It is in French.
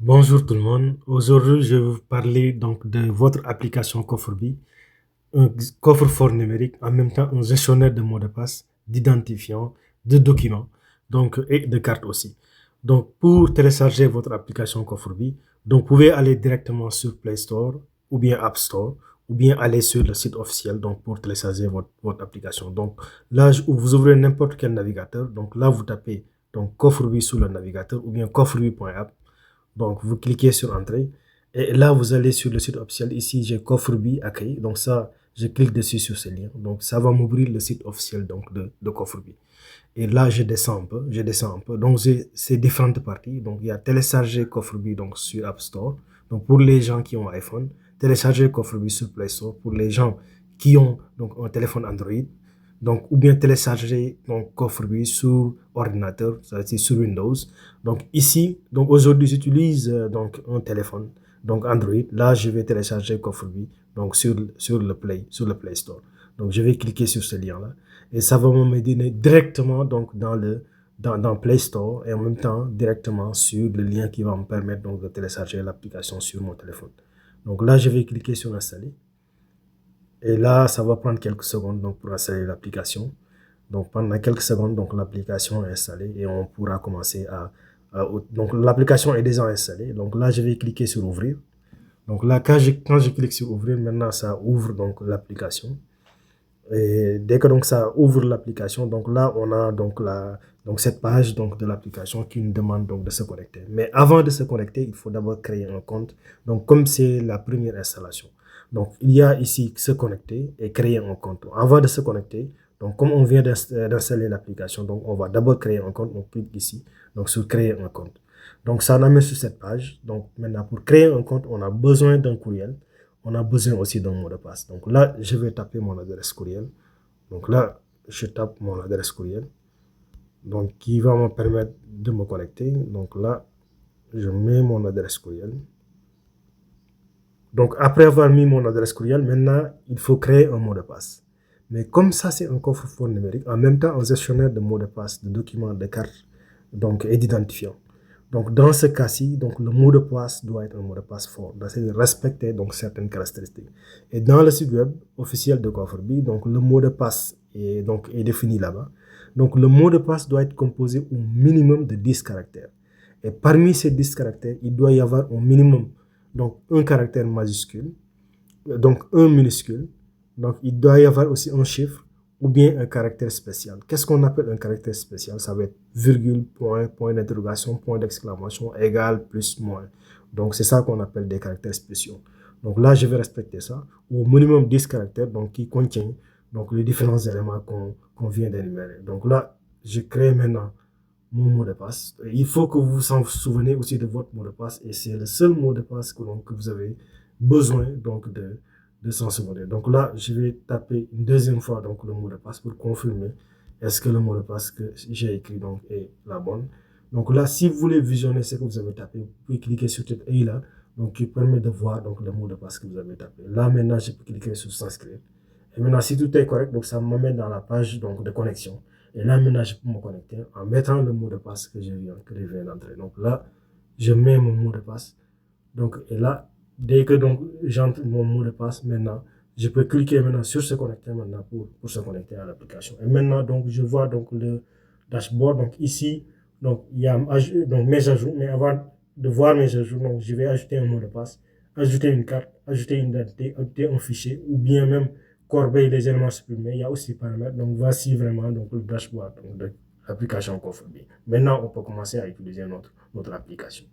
Bonjour tout le monde. Aujourd'hui, je vais vous parler donc de votre application Cofreby, un coffre-fort numérique, en même temps un gestionnaire de mots de passe, d'identifiants, de documents, donc et de cartes aussi. Donc, pour télécharger votre application Cofreby, donc vous pouvez aller directement sur Play Store ou bien App Store ou bien aller sur le site officiel donc pour télécharger votre application. Donc là, vous ouvrez n'importe quel navigateur. Donc là, vous tapez donc Cofreby sur le navigateur ou bien cofreby.app. Donc, vous cliquez sur Entrée. Et là, vous allez sur le site officiel. Ici, j'ai Cofreby Accueil. Donc, ça, je clique dessus sur ce lien. Donc, ça va m'ouvrir le site officiel donc, de Cofreby. Et là, je descends un peu. Je descends un peu. Donc, j'ai ces différentes parties. Donc, il y a télécharger Cofreby donc, sur App Store. Donc, pour les gens qui ont iPhone, télécharger Cofreby sur Play Store. Pour les gens qui ont donc, un téléphone Android, donc, ou bien télécharger donc, Cofreby sur ordinateur, c'est-à-dire sur Windows. Donc ici, donc aujourd'hui j'utilise donc un téléphone, donc Android. Là, je vais télécharger Cofreby donc sur le Play Store. Donc je vais cliquer sur ce lien-là et ça va me donner directement donc dans Play Store et en même temps directement sur le lien qui va me permettre donc de télécharger l'application sur mon téléphone. Donc là, je vais cliquer sur installer. Et là, ça va prendre quelques secondes donc, pour installer l'application. Donc pendant quelques secondes, donc l'application est installée et on pourra commencer donc l'application est déjà installée. Donc là, je vais cliquer sur ouvrir. Donc là, quand je clique sur ouvrir, maintenant ça ouvre donc l'application. Et dès que donc ça ouvre l'application, donc là on a donc cette page donc de l'application qui nous demande donc de se connecter. Mais avant de se connecter, il faut d'abord créer un compte. Donc comme c'est la première installation, donc il y a ici se connecter et créer un compte. Avant de se connecter, donc comme on vient d'installer l'application, donc on va d'abord créer un compte. On clique ici donc sur créer un compte. Donc ça nous met sur cette page. Donc maintenant pour créer un compte, on a besoin d'un courriel, on a besoin aussi d'un mot de passe. Donc là, je vais taper mon adresse courriel. Donc là, je tape mon adresse courriel, donc qui va me permettre de me connecter. Donc là, je mets mon adresse courriel. Donc après avoir mis mon adresse courriel, maintenant, il faut créer un mot de passe. Mais comme ça, c'est un coffre-fort numérique, en même temps, un gestionnaire de mots de passe, de documents, de cartes donc, et d'identifiants. Donc, dans ce cas-ci, donc, le mot de passe doit être un mot de passe fort, de respecter donc, certaines caractéristiques. Et dans le site web officiel de Cofreby, donc, le mot de passe est défini là-bas. Donc, le mot de passe doit être composé au minimum de 10 caractères. Et parmi ces 10 caractères, il doit y avoir au minimum donc, un caractère majuscule, donc un minuscule. Donc, il doit y avoir aussi un chiffre ou bien un caractère spécial. Qu'est-ce qu'on appelle un caractère spécial? Ça va être virgule, point, point d'interrogation, point d'exclamation, égal, plus, moins. Donc, c'est ça qu'on appelle des caractères spéciaux. Donc là, je vais respecter ça. Au minimum 10 caractères donc, qui contiennent donc, les différents éléments qu'on vient d'énumérer. Donc là, je crée maintenant mon mot de passe. Il faut que vous vous souvenez aussi de votre mot de passe et c'est le seul mot de passe que vous avez besoin donc de s'en souvenir. Donc là, je vais taper une deuxième fois donc le mot de passe pour confirmer est-ce que le mot de passe que j'ai écrit donc est la bonne. Donc là, si vous voulez visionner ce que vous avez tapé, vous pouvez cliquer sur cette œil là, donc qui permet de voir donc le mot de passe que vous avez tapé. Là maintenant, je peux cliquer sur s'inscrire. Et maintenant, si tout est correct, donc ça me met dans la page donc, de connexion. Et là, maintenant, je peux me connecter en mettant le mot de passe que je viens d'entrer. Donc là, je mets mon mot de passe. Donc, et là, dès que donc j'entre mon mot de passe, maintenant, je peux cliquer maintenant sur se connecter maintenant pour se connecter à l'application. Et maintenant, donc, je vois donc le dashboard. Donc ici, donc, il y a donc, mes ajouts. Mais avant de voir mes ajouts, donc, je vais ajouter un mot de passe, ajouter une carte, ajouter une identité, ajouter un fichier, ou bien même corbeille les éléments supprimés. Il y a aussi paramètres. Donc, voici vraiment donc, le dashboard donc, de l'application Cofreby. Maintenant, on peut commencer à utiliser notre application.